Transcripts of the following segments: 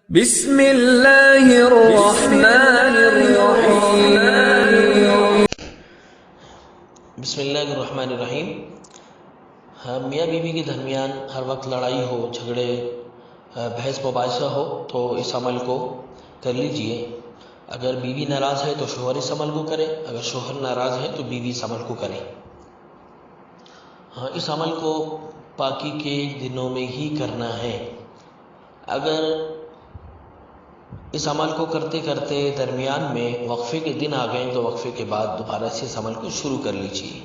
بسم اللہ الرحمن الرحیم۔ بسم اللہ الرحمن الرحیم۔ میاں بیوی کے درمیان ہر وقت لڑائی ہو، جھگڑے، بحث مباحثہ ہو تو اس عمل کو کر لیجئے۔ اگر بیوی ناراض ہے تو شوہر اس عمل کو کرے، اگر شوہر ناراض ہے تو بیوی اس عمل کو کرے۔ اس عمل کو پاکی کے دنوں میں ہی کرنا ہے۔ اگر اس عمل کو کرتے کرتے درمیان میں وقفے کے دن آ گئے تو وقفے کے بعد دوبارہ سے اس عمل کو شروع کر لیجیے۔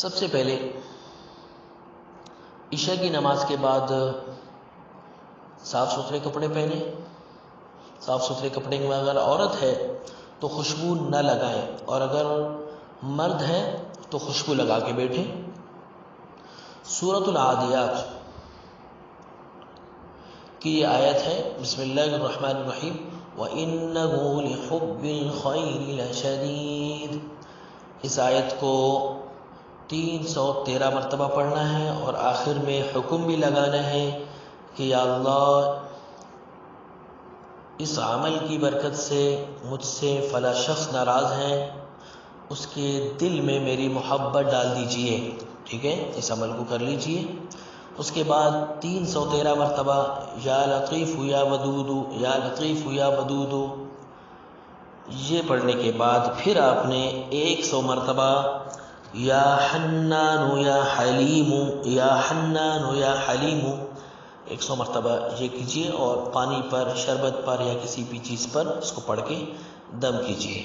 سب سے پہلے عشاء کی نماز کے بعد صاف ستھرے کپڑے پہنیں۔ صاف ستھرے کپڑے میں اگر عورت ہے تو خوشبو نہ لگائیں، اور اگر مرد ہے تو خوشبو لگا کے بیٹھیں۔ سورۃ العادیات کی یہ آیت ہے، بسم اللہ الرحمن الرحیم، وَإِنَّهُ لِحُبِّ الْخَيْرِ لَشَدِيدٌ۔ اس آیت کو 313 مرتبہ پڑھنا ہے اور آخر میں حکم بھی لگانا ہے کہ یا اللہ اس عمل کی برکت سے مجھ سے فلاں شخص ناراض ہیں، اس کے دل میں میری محبت ڈال دیجئے۔ ٹھیک ہے، اس عمل کو کر لیجئے۔ اس کے بعد 313 مرتبہ یا لطیف یا ودود، یا لطیف یا ودود، یہ پڑھنے کے بعد پھر آپ نے 100 مرتبہ یا حنان یا حلیم، یا حنان یا حلیم 100 مرتبہ یہ کیجیے، اور پانی پر، شربت پر یا کسی بھی چیز پر اس کو پڑھ کے دم کیجیے۔